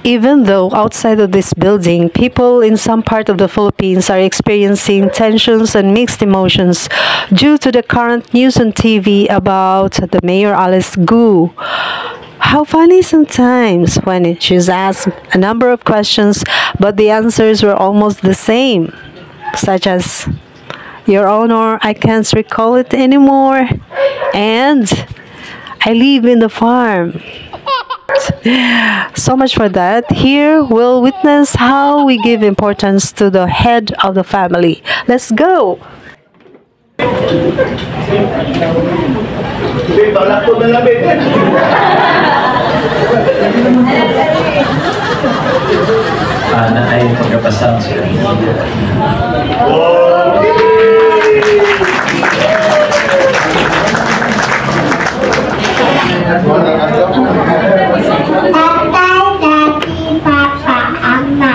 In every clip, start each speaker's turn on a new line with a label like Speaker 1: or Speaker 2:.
Speaker 1: Even though outside of this building, people in some part of the Philippines are experiencing tensions and mixed emotions due to the current news on TV about the Mayor Alice Gu. How funny sometimes when she's asked a number of questions, but the answers were almost the same, such as, Your Honor, I can't recall it anymore, and I live in the farm. So much for that. Here we'll witness how we give importance to the head of the family. Let's go!
Speaker 2: Na ay pagkapasang siya.
Speaker 3: Tatay, Daddy, Papa, Ama.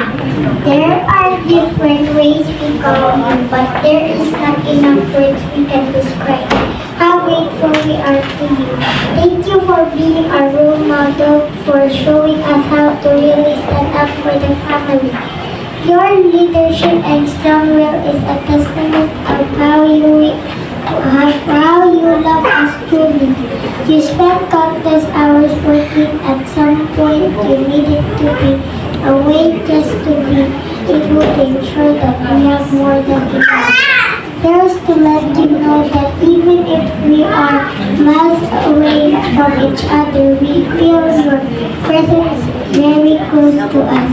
Speaker 3: There are different ways we call you, but there is not enough words we can describe how grateful we are to you. Thank you for being our role model, for showing us how to really stand up for the family. Your leadership and strong will is a testament of how you love us truly. You spent countless hours working. At some point, you needed to be away just to be able to ensure that we have more than enough. Just to let you know that even if we are miles away from each other, we feel your presence very close to us.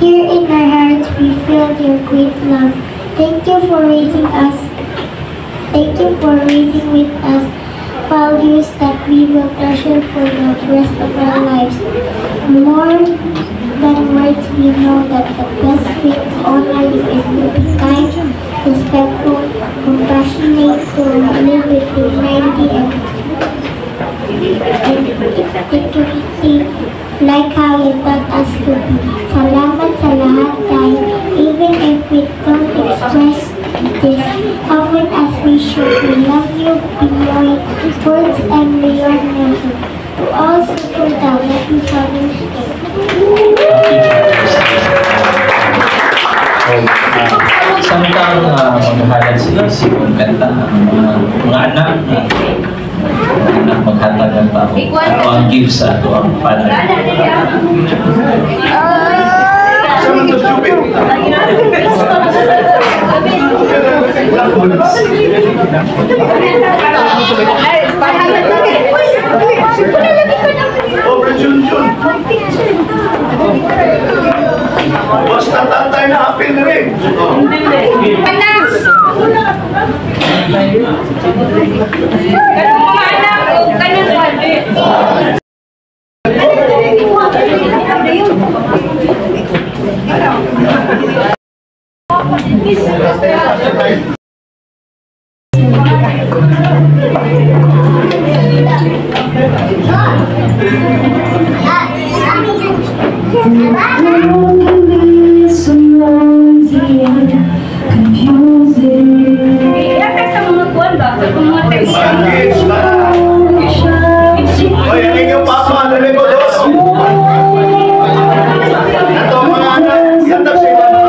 Speaker 3: Here in our hearts, we feel your great love. Thank you for raising us. Thank you for raising with us values that we will treasure for the rest of our lives. More than words, we know that the best way to honor you is to be kind, respectful, compassionate, to live with humanity and integrity, like how you taught us to be. Salamat sa lahat, dahil even if we don't express this often as we should, we love you beyond words and beyond measure. To all suporta, happy Father's Day.
Speaker 2: Samtang maghahalad sa isip ng kanta ang mga anak na maghatag ng tao. Ano ang gift sa ito ang father?
Speaker 4: Basta tatay na apil na rin.
Speaker 3: Panas! Ganun mga anak ko, ganun wali.
Speaker 4: Oy, ang inyong papa, ano rin mo doon? Ito ang mga anak, ganda sa iba na.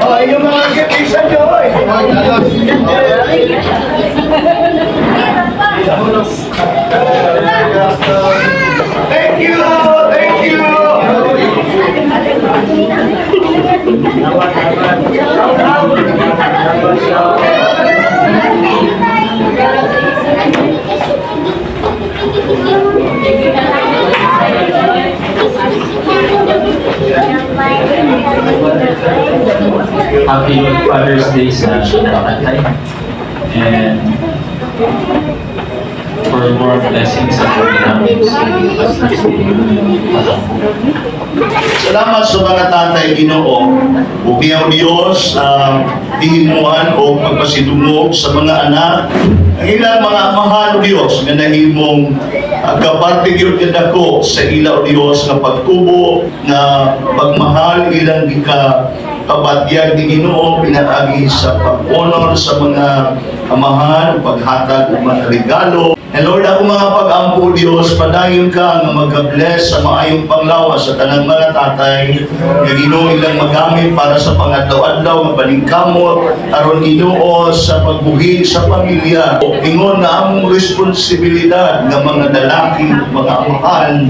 Speaker 4: Oh, yung mga kipisa nyo, Thank you! Thank you!
Speaker 2: Happy Father's Day sa Bakantay. And for more blessings sa pagkain namin sa Father's Day.
Speaker 4: Salamat sa mga tatay Ginoo. Ubiyaw Diyos himuan o pagpasidungog sa mga anak. Ang ilang mga mahal Diyos nga nahimong kaparte gyud kadako sa ilaw Diyos nga pagtubo nga pagmahal ilang kabatyag ni Ginoo pinaagi sa pag-honor sa mga amahan, paghatag ng mga regalo. And Lord, ako mga pag-ampo Diyos, padayon ka nga mag-bless sa maayong panglawas sa tanang mga tatay nga Ginoo ilang magamit para sa pangadlaw-adlaw nga balingkamot aron Ginoo sa pagbuhi sa pamilya. O ingon na among responsibilidad nga mga dalaki, mga amahan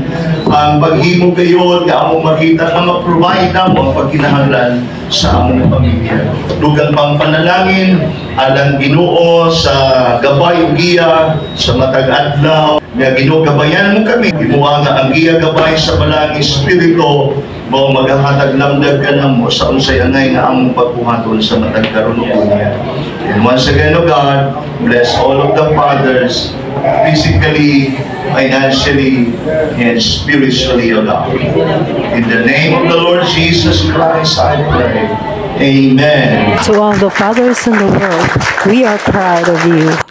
Speaker 4: ang paghimo kayo nga among makita nga ma-provide namo ang pagkinahanglan sa among pamilya. Dugang pang panalangin alang Ginoo sa gabay ug giya sa matag adlaw nga Ginoo gabayan mo kami himuha nga ang giya gabay sa balang espiritu mao maghatag lamdag ka namo sa unsay angay nga among pagbuhaton sa matag karon niya. And once again, O God, bless all of the fathers physically, financially, and spiritually, O God. In the name of the Lord Jesus Christ, I pray. Amen.
Speaker 1: To all the fathers in the world, we are proud of you.